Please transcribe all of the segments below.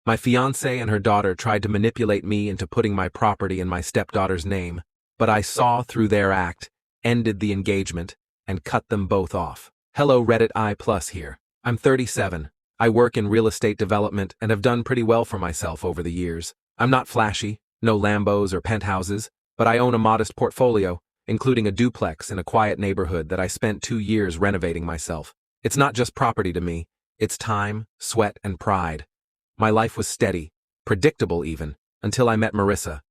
My fiancée and her daughter tried to manipulate me into putting my property in my stepdaughter's name, but I saw through their act, ended the engagement, and cut them both off. Hello Reddit I+ here. I'm 37. I work in real estate development and have done pretty well for myself over the years. I'm not flashy, no Lambos or penthouses, but I own a modest portfolio, including a duplex in a quiet neighborhood that I spent 2 years renovating myself. It's not just property to me, it's time, sweat, and pride. My life was steady, predictable even, until I met Marissa.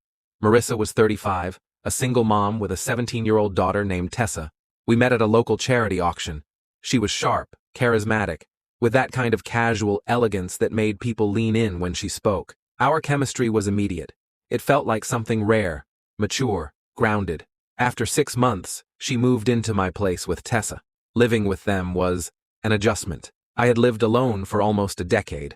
Marissa was 35, a single mom with a 17-year-old daughter named Tessa. We met at a local charity auction. She was sharp, charismatic, with that kind of casual elegance that made people lean in when she spoke. Our chemistry was immediate. It felt like something rare, mature, grounded. After 6 months, she moved into my place with Tessa. Living with them was an adjustment. I had lived alone for almost a decade,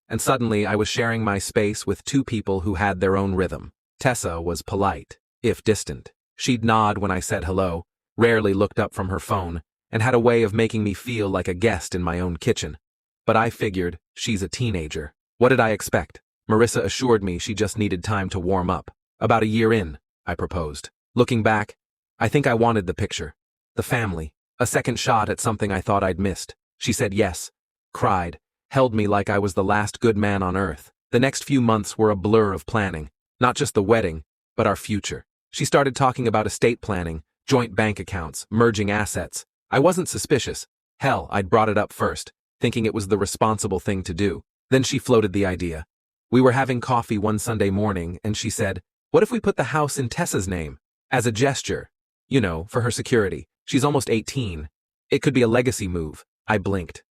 and suddenly I was sharing my space with 2 people who had their own rhythm. Tessa was polite, if distant. She'd nod when I said hello, rarely looked up from her phone, and had a way of making me feel like a guest in my own kitchen. But I figured, she's a teenager. What did I expect? Marissa assured me she just needed time to warm up. About a year in, I proposed. Looking back, I think I wanted the picture. The family. A second shot at something I thought I'd missed. She said yes, cried, held me like I was the last good man on earth. The next few months were a blur of planning. Not just the wedding, but our future. She started talking about estate planning, joint bank accounts, merging assets. I wasn't suspicious. Hell, I'd brought it up first, thinking it was the responsible thing to do. Then she floated the idea. We were having coffee one Sunday morning, and she said, "What if we put the house in Tessa's name? As a gesture. You know, for her security. She's almost 18. It could be a legacy move." I blinked.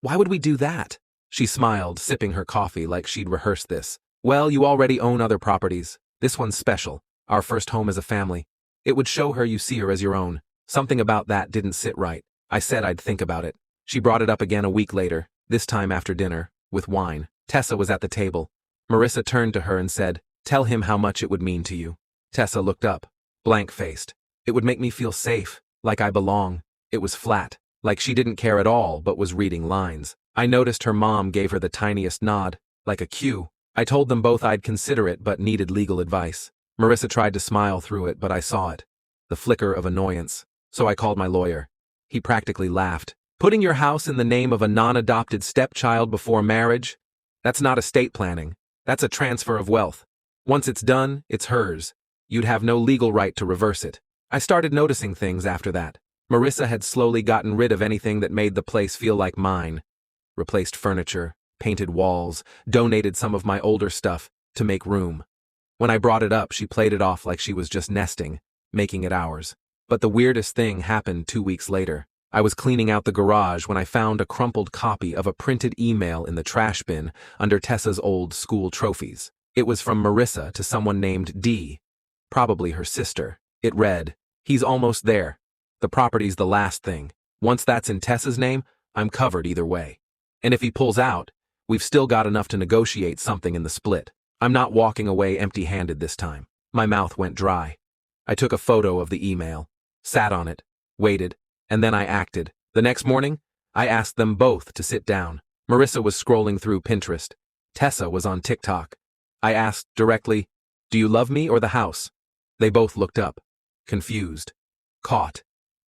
"Why would we do that?" She smiled, sipping her coffee like she'd rehearsed this. "Well, you already own other properties. This one's special. Our first home as a family. It would show her you see her as your own." Something about that didn't sit right. I said I'd think about it. She brought it up again a week later, this time after dinner, with wine. Tessa was at the table. Marissa turned to her and said, "Tell him how much it would mean to you." Tessa looked up, blank-faced. "It would make me feel safe, like I belong." It was flat, like she didn't care at all but was reading lines. I noticed her mom gave her the tiniest nod, like a cue. I told them both I'd consider it but needed legal advice. Marissa tried to smile through it, but I saw it. The flicker of annoyance. So I called my lawyer. He practically laughed. "Putting your house in the name of a non-adopted stepchild before marriage? That's not estate planning. That's a transfer of wealth. Once it's done, it's hers. You'd have no legal right to reverse it." I started noticing things after that. Marissa had slowly gotten rid of anything that made the place feel like mine. Replaced furniture, painted walls, donated some of my older stuff to make room. When I brought it up, she played it off like she was just nesting, making it ours. But the weirdest thing happened 2 weeks later. I was cleaning out the garage when I found a crumpled copy of a printed email in the trash bin under Tessa's old school trophies. It was from Marissa to someone named D, probably her sister. It read, "He's almost there. The property's the last thing. Once that's in Tessa's name, I'm covered either way. And if he pulls out, we've still got enough to negotiate something in the split. I'm not walking away empty-handed this time." My mouth went dry. I took a photo of the email, sat on it, waited, and then I acted. The next morning, I asked them both to sit down. Marissa was scrolling through Pinterest. Tessa was on TikTok. I asked directly, "Do you love me or the house?" They both looked up, confused, caught.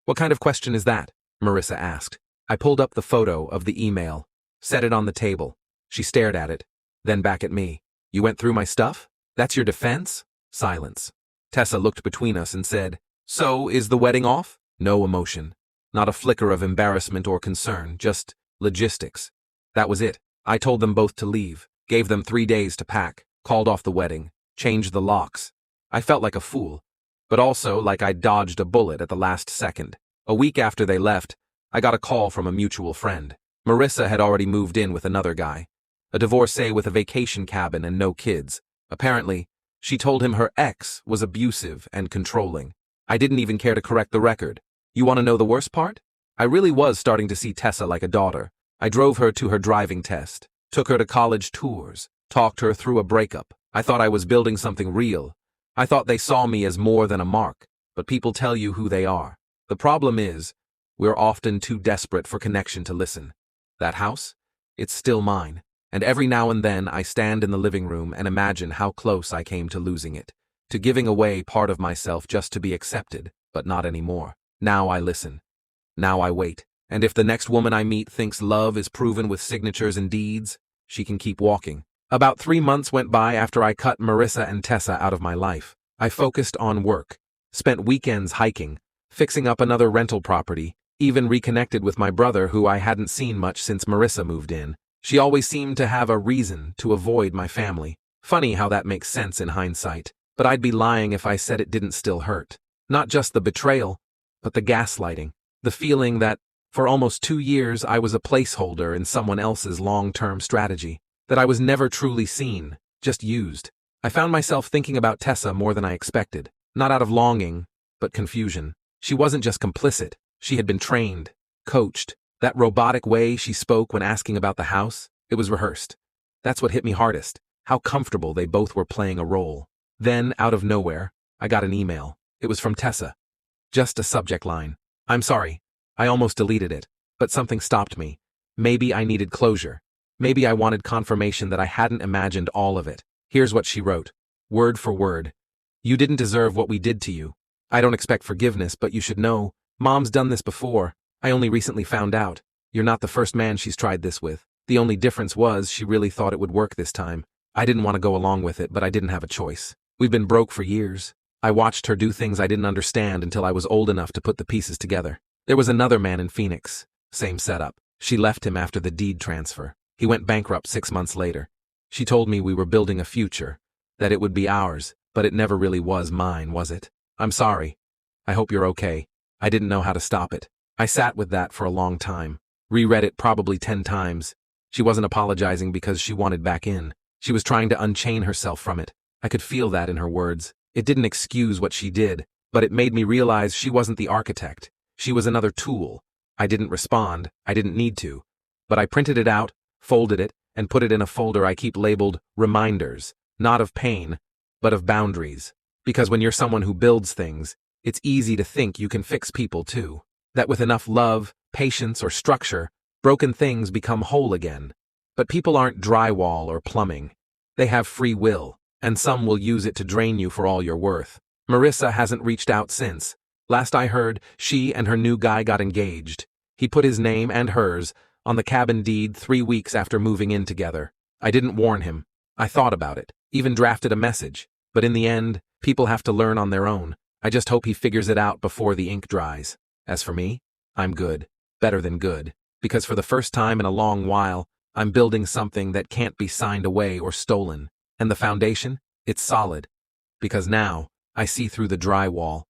"What kind of question is that?" Marissa asked. I pulled up the photo of the email, set it on the table. She stared at it, then back at me. "You went through my stuff? That's your defense?" Silence. Tessa looked between us and said, "So, is the wedding off?" No emotion. Not a flicker of embarrassment or concern, just logistics. That was it. I told them both to leave, gave them 3 days to pack, called off the wedding, changed the locks. I felt like a fool, but also like I dodged a bullet at the last second. A week after they left, I got a call from a mutual friend. Marissa had already moved in with another guy, a divorcee with a vacation cabin and no kids. Apparently, she told him her ex was abusive and controlling. I didn't even care to correct the record. You want to know the worst part? I really was starting to see Tessa like a daughter. I drove her to her driving test, took her to college tours, talked her through a breakup. I thought I was building something real. I thought they saw me as more than a mark, but people tell you who they are. The problem is, we're often too desperate for connection to listen. That house? It's still mine, and every now and then I stand in the living room and imagine how close I came to losing it, to giving away part of myself just to be accepted, but not anymore. Now I listen. Now I wait. And if the next woman I meet thinks love is proven with signatures and deeds, she can keep walking. About 3 months went by after I cut Marissa and Tessa out of my life. I focused on work, spent weekends hiking, fixing up another rental property, even reconnected with my brother who I hadn't seen much since Marissa moved in. She always seemed to have a reason to avoid my family. Funny how that makes sense in hindsight, but I'd be lying if I said it didn't still hurt. Not just the betrayal, but the gaslighting, the feeling that, for almost 2 years, I was a placeholder in someone else's long-term strategy, that I was never truly seen, just used. I found myself thinking about Tessa more than I expected, not out of longing, but confusion. She wasn't just complicit, she had been trained, coached. That robotic way she spoke when asking about the house, it was rehearsed. That's what hit me hardest, how comfortable they both were playing a role. Then, out of nowhere, I got an email. It was from Tessa. Just a subject line. I'm sorry. I almost deleted it, but something stopped me. Maybe I needed closure. Maybe I wanted confirmation that I hadn't imagined all of it. Here's what she wrote, word for word. You didn't deserve what we did to you. I don't expect forgiveness, but you should know, Mom's done this before. I only recently found out. You're not the first man she's tried this with. The only difference was she really thought it would work this time. I didn't want to go along with it, but I didn't have a choice. We've been broke for years. I watched her do things I didn't understand until I was old enough to put the pieces together. There was another man in Phoenix. Same setup. She left him after the deed transfer. He went bankrupt 6 months later. She told me we were building a future, that it would be ours, but it never really was mine, was it? I'm sorry. I hope you're okay. I didn't know how to stop it. I sat with that for a long time. Reread it probably 10 times. She wasn't apologizing because she wanted back in. She was trying to unchain herself from it. I could feel that in her words. It didn't excuse what she did, but it made me realize she wasn't the architect. She was another tool. I didn't respond. I didn't need to. But I printed it out, folded it, and put it in a folder I keep labeled reminders, not of pain, but of boundaries. Because when you're someone who builds things, it's easy to think you can fix people too. That with enough love, patience, or structure, broken things become whole again. But people aren't drywall or plumbing. They have free will, and some will use it to drain you for all you're worth. Marissa hasn't reached out since. Last I heard, she and her new guy got engaged. He put his name and hers on the cabin deed 3 weeks after moving in together. I didn't warn him. I thought about it, even drafted a message. But in the end, people have to learn on their own. I just hope he figures it out before the ink dries. As for me, I'm good. Better than good. Because for the first time in a long while, I'm building something that can't be signed away or stolen. And the foundation? It's solid. Because now, I see through the drywall.